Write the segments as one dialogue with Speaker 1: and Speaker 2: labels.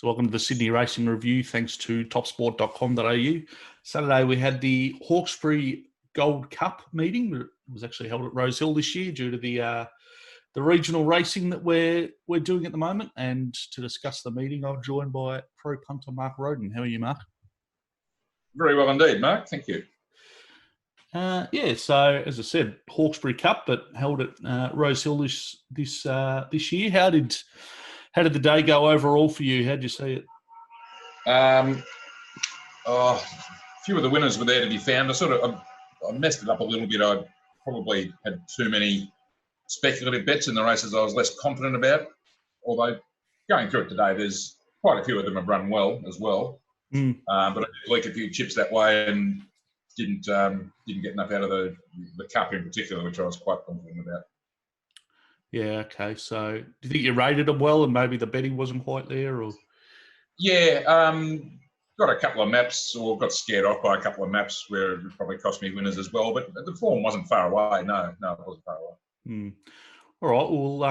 Speaker 1: So welcome to the Sydney Racing Review, thanks to topsport.com.au. Saturday we had the Hawkesbury Gold Cup meeting. It was actually held at Rosehill this year due to the regional racing that we're doing at the moment. And to discuss the meeting, I'm joined by pro punter Mark Rhoden. How are you, Mark?
Speaker 2: Very well indeed, Mark. Thank you.
Speaker 1: So as I said, Hawkesbury Cup, but held at Rosehill this year. How did the day go overall for you? How did you see it?
Speaker 2: A few of the winners were there to be found. I messed it up a little bit. I probably had too many speculative bets in the races I was less confident about. Although going through it today, there's quite a few of them have run well as well. But I did leak a few chips that way and didn't get enough out of the cup in particular, which I was quite confident about.
Speaker 1: Yeah, okay. So do you think you rated them well and maybe the betting wasn't quite there? Or
Speaker 2: Yeah, got a couple of maps, or got scared off by a couple of maps where it probably cost me winners as well. But the form wasn't far away. No, it wasn't far away.
Speaker 1: All right. Well,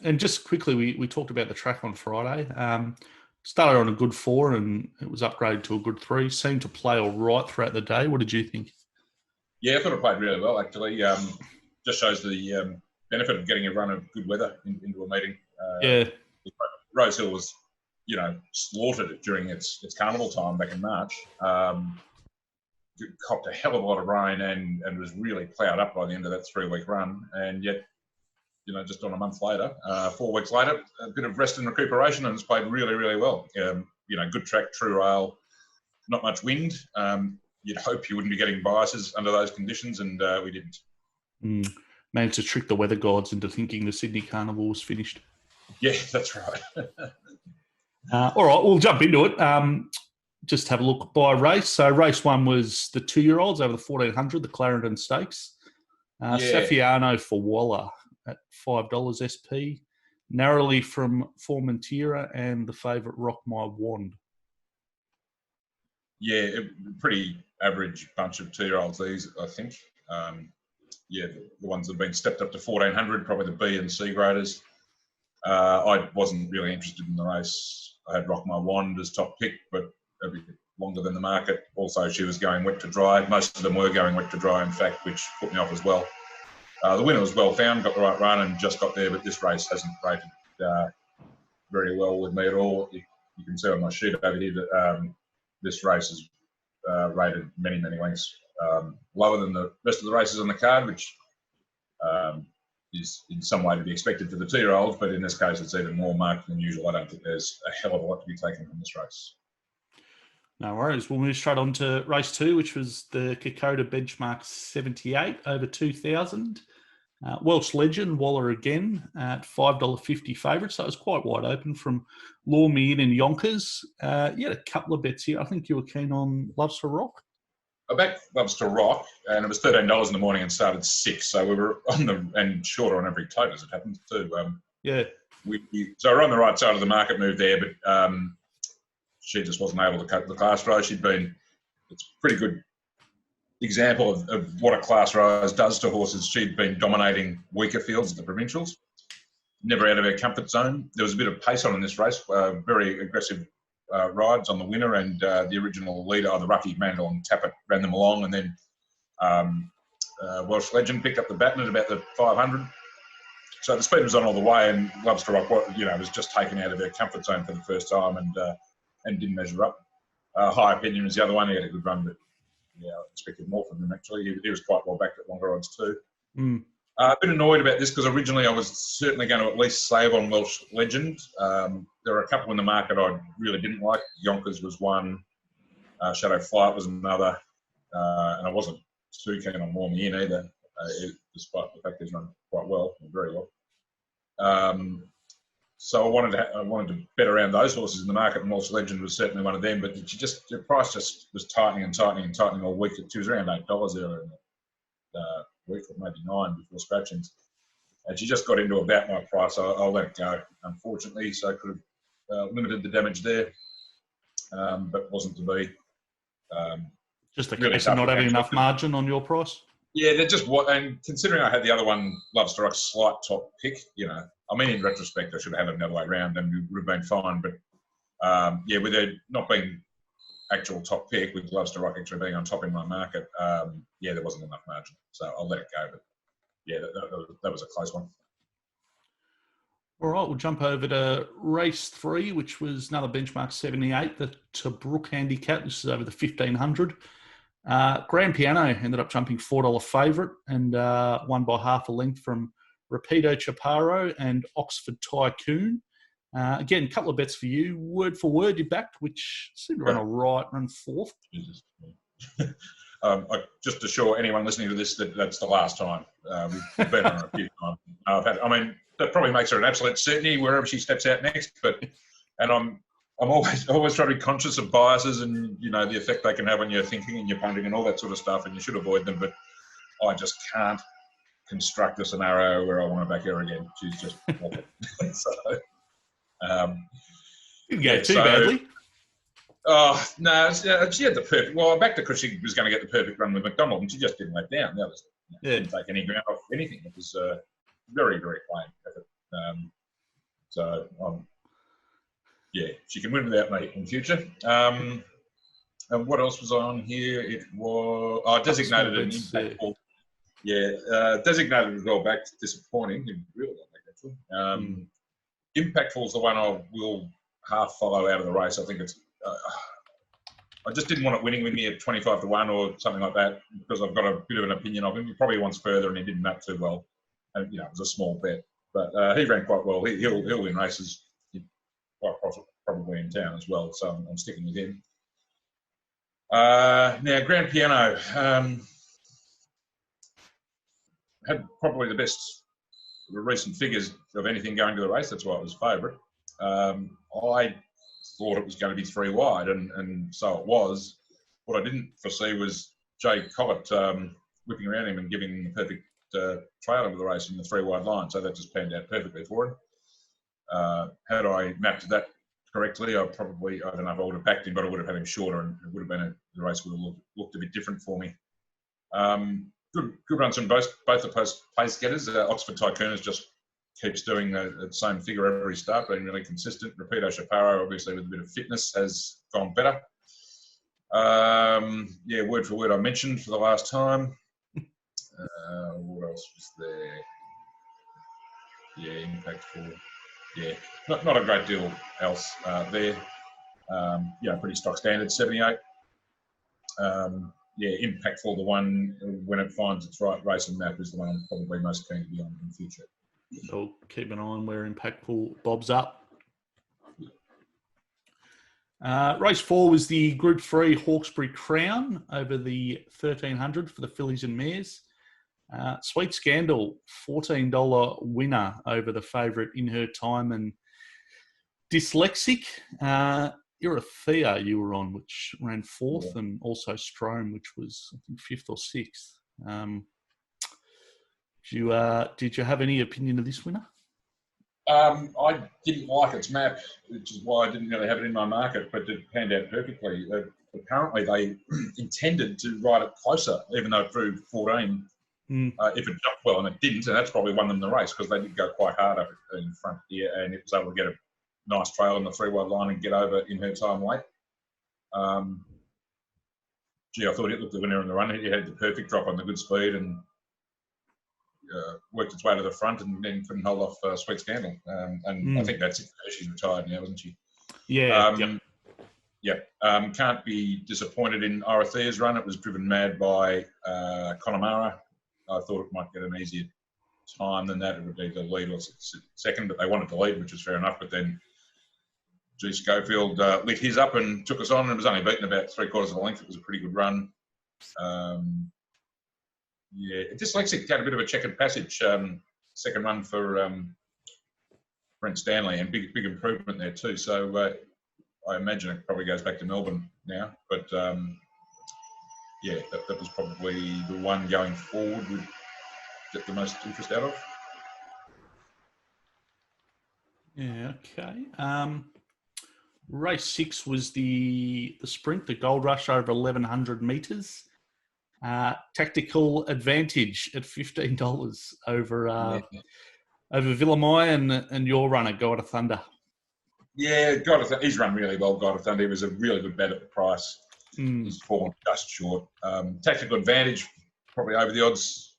Speaker 1: and just quickly, we talked about the track on Friday. Started on a good 4 and it was upgraded to a good 3. Seemed to play all right throughout the day. What did you think?
Speaker 2: Yeah, I thought it played really well, actually. Just shows the benefit of getting a run of good weather into a meeting. Rosehill was, slaughtered during its carnival time back in March. Copped a hell of a lot of rain and was really ploughed up by the end of that 3-week run. And yet, just on a month later, 4 weeks later, a bit of rest and recuperation, and it's played really, really well. Good track, true rail, not much wind. You'd hope you wouldn't be getting biases under those conditions, and we didn't.
Speaker 1: Managed to trick the weather gods into thinking the Sydney Carnival was finished.
Speaker 2: Yeah, that's right.
Speaker 1: All right, we'll jump into it. Just have a look by race. So race 1 was the 2-year-olds over the 1400, the Clarendon Stakes. Safiano for Waller at $5 SP. Narrowly from Formentera and the favourite Rock My Wand.
Speaker 2: Yeah, pretty average bunch of 2-year-olds these, I think. The ones that have been stepped up to 1400, probably the B and C graders. I wasn't really interested in the race. I had Rock My Wand as top pick, but a bit longer than the market. Also, she was going wet to dry. Most of them were going wet to dry, in fact, which put me off as well. The winner was well found, got the right run and just got there, but this race hasn't rated very well with me at all. You can see on my sheet over here that this race is rated many, many lengths lower than the rest of the races on the card, which is in some way to be expected for the 2-year-olds, but in this case it's even more marked than usual. I don't think there's a hell of a lot to be taken from this race.
Speaker 1: No worries. We'll move straight on to race 2, which was the Kokoda Benchmark 78 over 2,000. Welsh Legend, Waller again at $5.50 favourite, so it was quite wide open from Law Me In and Yonkers. You had a couple of bets here. I think you were keen on Loves to Rock.
Speaker 2: I backed Loves to Rock, and it was $13 in the morning and started 6, so we were and shorter on every tote as it happens too. So we're on the right side of the market move there, but she just wasn't able to cut the class rise. It's a pretty good example of what a class rise does to horses. She'd been dominating weaker fields at the provincials, never out of her comfort zone. There was a bit of pace on in this race, very aggressive rides on the winner, and the original leader, the Ruffy, Mandel and Tappet, ran them along, and then Welsh Legend picked up the baton at about the 500. So the speed was on all the way, and Loves to Rock, was just taken out of her comfort zone for the first time and didn't measure up. High Opinion was the other one. He had a good run, but I expected more from him, actually. He was quite well backed at longer odds too. A bit annoyed about this because originally I was certainly going to at least save on Welsh Legend. There were a couple in the market I really didn't like. Yonkers was one. Shadow Flight was another. And I wasn't too keen on Law Me In either, despite the fact he's run quite well, very well. So I wanted to bet around those horses in the market, and Welsh Legend was certainly one of them. But the price just was tightening all week. She was around $8 earlier in the week, or maybe $9 before scratchings, and she just got into about my price. I'll let it go, unfortunately. So I could have limited the damage there, but wasn't to be.
Speaker 1: Just a case of not having enough margin on your price.
Speaker 2: Yeah, they're just what, and considering I had the other one, Loves to Rock, slight top pick, in retrospect, I should have had it another way around and we would have been fine. But With it not being actual top pick, with Gloucester Rock actually being on top in my market, there wasn't enough margin, so I'll let it go. But yeah, that was a close one.
Speaker 1: All right, we'll jump over to race 3, which was another benchmark 78, the Tobruk handicap. This is over the 1500. Grand Piano ended up jumping $4 favourite and won by half a length from Rapido Chaparro and Oxford Tycoon. Again, a couple of bets for you. Word for word, you backed, which seemed to run fourth.
Speaker 2: I just assure anyone listening to this that that's the last time. We've been on it a few times. That probably makes her an absolute certainty wherever she steps out next. And I'm always trying to be conscious of biases and the effect they can have on your thinking and your punting and all that sort of stuff. And you should avoid them. But I just can't construct a scenario where I want to back her again. She's just awful.
Speaker 1: Didn't go too badly.
Speaker 2: Oh, no, she had the perfect... Well, I backed her because she was going to get the perfect run with McDonald, and she just didn't let down. That was didn't take any ground off anything. It was very, very plain effort. She can win without me in future. And what else was on here? It was... designated an impactful... designated as well back. Disappointing. Didn't really like that. Impactful is the one I will half follow out of the race. I think it's... I just didn't want it winning with me at 25-1 or something like that because I've got a bit of an opinion of him. He probably wants further and he didn't map too well. And, it was a small bet. But he ran quite well. He'll win races quite probably in town as well. So I'm sticking with him. Now, Grand Piano had probably the best recent figures of anything going to the race. That's why it was favourite. I thought it was going to be 3 wide, and so it was. What I didn't foresee was Jay Collett whipping around him and giving him the perfect trail over the race in the 3 wide line. So that just panned out perfectly for him. Had I mapped that correctly, I don't know if I would have backed him, but I would have had him shorter, and it would have been the race would have looked a bit different for me. Good runs from both the pace getters. Oxford Tycoon just keeps doing the same figure every start, being really consistent. Rapido Chaparro, obviously with a bit of fitness, has gone better. Word for word I mentioned for the last time. What else was there? Impactful. Not a great deal else there. Pretty stock standard, 78. Impactful, the one when it finds its right race and map is the one I'm probably most keen to be on in the future.
Speaker 1: So keep an eye on where Impactful bobs up. Race 4 was the Group 3 Hawkesbury Crown over the 1300 for the fillies and mares. Sweet Scandal, $14 winner over the favourite In Her Time and Dyslexic. Thea you were on, which ran 4th, and also Strome, which was, I think, 5th or 6th. Did you have any opinion of this winner?
Speaker 2: I didn't like its map, which is why I didn't really have it in my market, but it panned out perfectly. Apparently, they intended to ride it closer, even though it drew 14, if it jumped well, and it didn't, and that's probably won them the race because they did go quite hard up in front here, and it was able to get a nice trail in the 3 wide line and get over In Her Time late. I thought it looked the winner in the run. It had the perfect drop on the good speed and worked its way to the front and then couldn't hold off Sweet Scandal. I think that's it. She's retired now, isn't she?
Speaker 1: Yeah.
Speaker 2: Can't be disappointed in Orothea's run. It was driven mad by Connemara. I thought it might get an easier time than that. It would be the lead or second, but they wanted to lead, which was fair enough. But then G. Schofield lit his up and took us on, and it was only beaten about 3/4 of a length. It was a pretty good run. Dyslexic had a bit of a checkered passage. Second run for Brent Stanley, and big improvement there too. So I imagine it probably goes back to Melbourne now. But that was probably the one going forward we'd get the most interest out of.
Speaker 1: Yeah, okay. Race 6 was the sprint, the Gold Rush over 1,100 metres. Tactical Advantage at $15 over Villamai and your runner, God of Thunder.
Speaker 2: Yeah, he's run really well, God of Thunder. He was a really good bet at the price. He's fallen just short. Tactical advantage, probably over the odds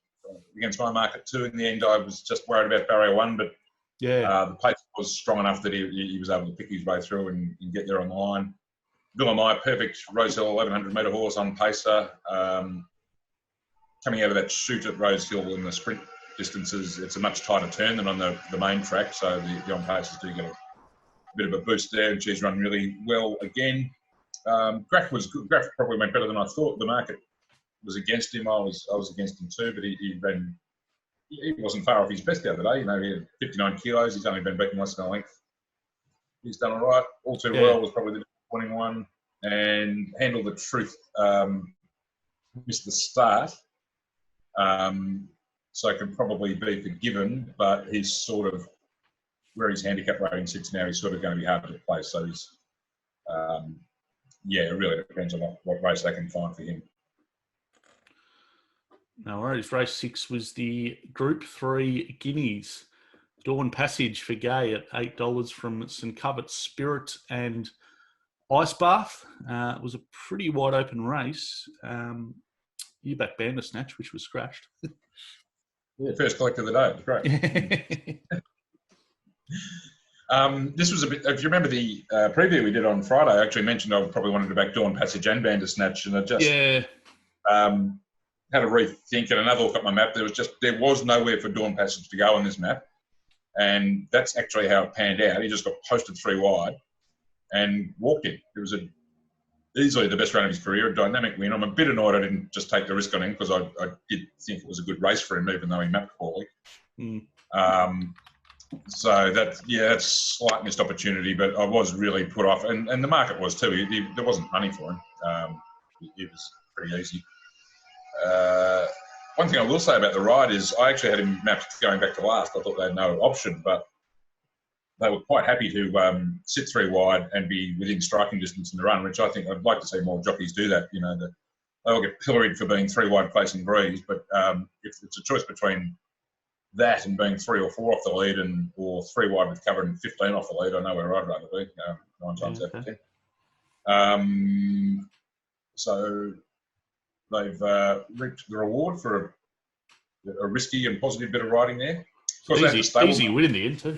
Speaker 2: against my market too. In the end, I was just worried about barrier 1, but the pace was strong enough that he was able to pick his way through and get there on the line. Villamai, perfect Rosehill 1100 metre horse on pacer. Coming out of that shoot at Rosehill in the sprint distances, it's a much tighter turn than on the main track, so the on pacers do get a bit of a boost there, and she's run really well again. Graf was good. Graf probably went better than I thought. The market was against him. I was against him too, but he ran. He wasn't far off his best the other day. You know, he had 59 kilos. He's only been beaten once in a length. He's done all right. All Too Well was probably the disappointing one, and Handle the Truth missed the start. So can probably be forgiven, but he's sort of where his handicap rating sits now. He's sort of going to be hard to place. So he's, it really depends on what race they can find for him.
Speaker 1: No worries. Race 6 was the Group 3 Guineas. Dawn Passage for Gay at $8 from St Covet's Spirit and Ice Bath. It was a pretty wide open race. You backed Bandersnatch, which was scratched.
Speaker 2: Yeah, first collect of the day. It was great. This was a bit. If you remember the preview we did on Friday, I actually mentioned I probably wanted to back Dawn Passage and Bandersnatch, and I just had a rethink and another look at my map. There was nowhere for Dawn Passage to go on this map, and that's actually how it panned out. He just got posted 3 wide and walked in. It was easily the best run of his career, a dynamic win. I'm a bit annoyed I didn't just take the risk on him because I did think it was a good race for him, even though he mapped poorly. So that's a slight missed opportunity, but I was really put off, and the market was too. There wasn't money for him. It was pretty easy. One thing I will say about the ride is I actually had him mapped going back to last. I thought they had no option, but they were quite happy to sit 3 wide and be within striking distance in the run, which I think I'd like to see more jockeys do that. You know, they'll get pilloried for being 3 wide facing breeze, but if it's a choice between that and being 3 or 4 off the lead or 3 wide with cover and 15 off the lead, I know where I'd rather be, 9 times out of 10. So they've reaped the reward for a risky and positive bit of riding there.
Speaker 1: Easy win in the end too.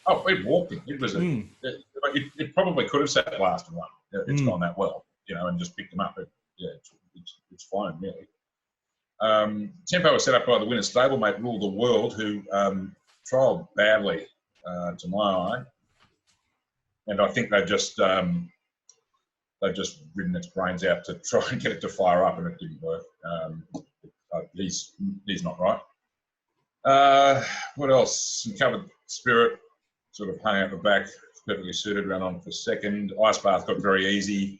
Speaker 2: Oh, it walked in. It was it probably could have sat last and won. It's gone that well, and just picked them up. It's fine, really. Tempo was set up by the winner stablemate Rule the World, who trialled badly to my eye, and I think they've just ridden its brains out to try and get it to fire up, and it didn't work. He's not right. What else? Some Covered Spirit sort of hung out the back, perfectly suited, ran on for second. Ice Bath got very easy,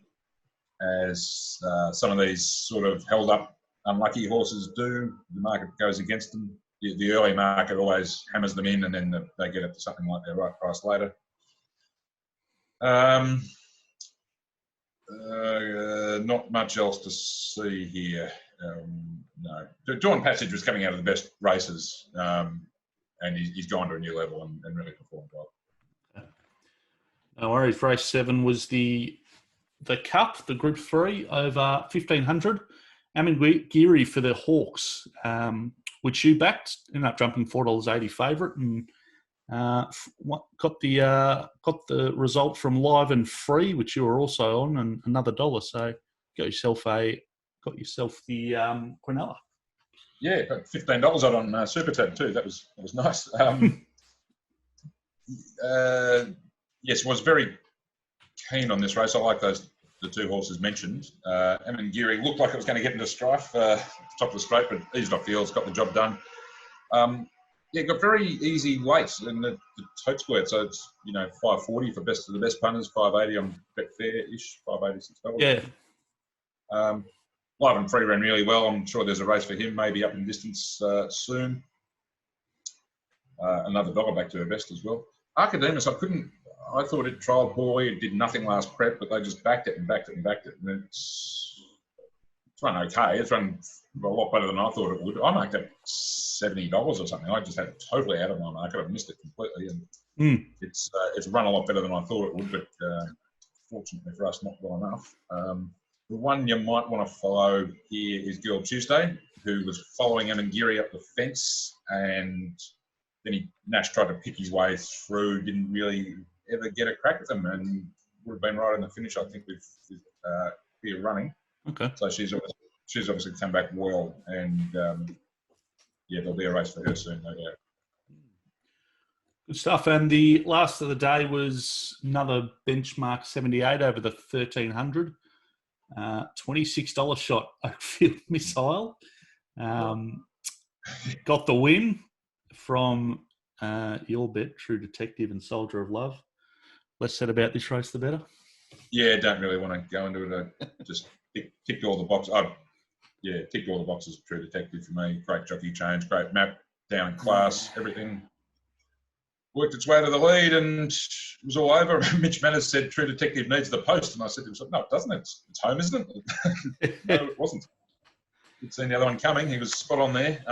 Speaker 2: as some of these sort of held up unlucky horses do. The market goes against them. The early market always hammers them in, and then they get it to something like their right price later. Not much else to see here. No. Dawn Passage was coming out of the best races, and he's gone to a new level and really performed well.
Speaker 1: No worries. Race 7 was the Cup, the Group 3 over 1,500. Amin Geary for the Hawks, which you backed, ended up jumping $4.80 favourite, and got the result from Live and Free, which you were also on, and another $1. So got yourself the Quinella.
Speaker 2: Yeah, got $15 out on Super Tab too. That was nice. Yes, was very keen on this race. I like the 2 horses mentioned. Amin Geary looked like it was going to get into strife, top of the straight, but eased off the heels, got the job done. Got very easy weights in the tote squared, so it's 540 for best of the best punters, 580 on Betfair-ish, $586.
Speaker 1: Yeah.
Speaker 2: Live and Free ran really well. I'm sure there's a race for him, maybe up in distance soon. Another $1 back to her best as well. Archidemus, I thought it trialled poorly. It did nothing last prep, but they just backed it and backed it and backed it. And it's run okay. It's run a lot better than I thought it would. I marked it $70 or something. I just had it totally out of my market. I missed it completely. And It's run a lot better than I thought it would, but fortunately for us, not well enough. The one you might want to follow here is Girl Tuesday, who was following him and Geary up the fence, and then Nash tried to pick his way through, didn't really ever get a crack at them, and would have been right in the finish, I think, with Gear running.
Speaker 1: Okay.
Speaker 2: So she's obviously come back well, and there'll be a race for her soon, no doubt.
Speaker 1: Good stuff. And the last of the day was another benchmark 78 over the 1300. $26 shot, Oakfield Missile. Got the win from your bet, True Detective and Soldier of Love. Less said about this race, the better.
Speaker 2: Yeah, don't really want to go into it. Just ticked all the boxes. Ticked all the boxes. True Detective for me. Great jockey change, great map, down class, everything. Worked its way to the lead and it was all over. Mitch Manners said True Detective needs the post, and I said to him, no, it doesn't. It's home, isn't it? No, it wasn't. He'd seen the other one coming. He was spot on there.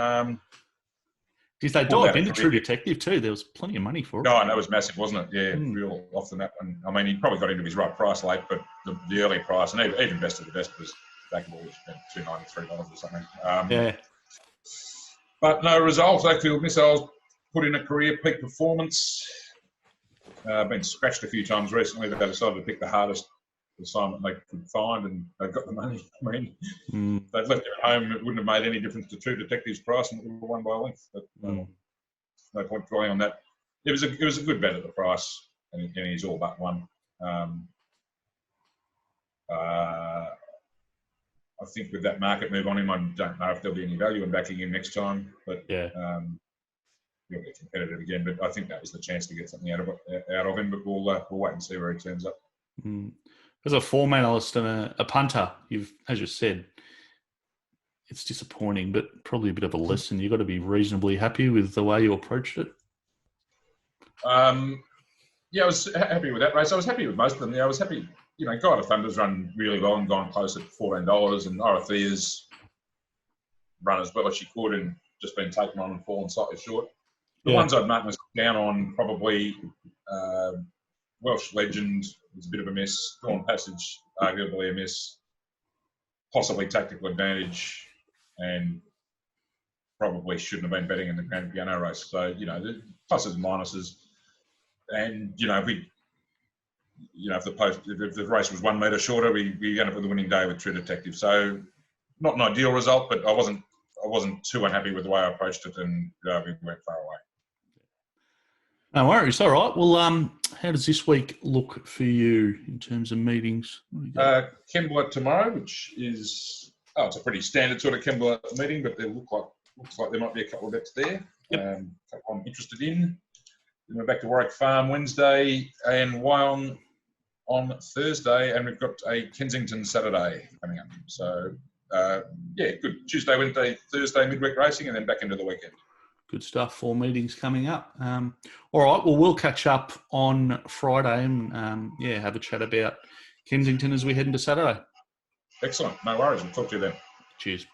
Speaker 1: Because they dived into True Detective too. There was plenty of money for it.
Speaker 2: No, and that was massive, wasn't it? Yeah, real off the map. And I mean, he probably got into his right price late, but the early price, and even best of the best, was backable, which spent $293 or something. But no result. Oakfield Missiles put in a career peak performance. Been scratched a few times recently. They decided to pick the hardest assignment they could find, and they've got the money. I mean, if they'd left it at home, it wouldn't have made any difference to True Detective's price, and it would have won by a length. But no point dwelling on that. It was a good bet at the price, and he's all but won. I think with that market move on him, I don't know if there'll be any value in backing him next time. But he'll get competitive again. But I think that was the chance to get something out of him. But we'll wait and see where he turns up.
Speaker 1: As a form analyst and a punter, as you said, it's disappointing, but probably a bit of a lesson. You've got to be reasonably happy with the way you approached it.
Speaker 2: I was happy with that race. I was happy with most of them. I was happy. Guide of Thunder's run really well and gone close at $14, and Orothea's run as well as she could and just been taken on and fallen slightly short. The ones I'd mark myself down on, probably Welsh Legend was a bit of a miss. Dawn Passage, arguably a miss. Possibly Tactical Advantage, and probably shouldn't have been betting in the Grand Piano race. So, the pluses and minuses. And, if the race was 1 metre shorter, we end up with a winning day with True Detective. So, not an ideal result, but I wasn't too unhappy with the way I approached it, and we went far away.
Speaker 1: No worries. All right. Well, how does this week look for you in terms of meetings?
Speaker 2: Kembla tomorrow, which is it's a pretty standard sort of Kembla meeting, but there looks like there might be a couple of bets there. I'm interested in. Then we're back to Warwick Farm Wednesday and Wyong on Thursday, and we've got a Kensington Saturday coming up. So good Tuesday, Wednesday, Thursday midweek racing, and then back into the weekend.
Speaker 1: Good stuff. 4 meetings coming up. All right. Well, we'll catch up on Friday and, have a chat about Kensington as we head into Saturday.
Speaker 2: Excellent. No worries. We'll talk to you then.
Speaker 1: Cheers.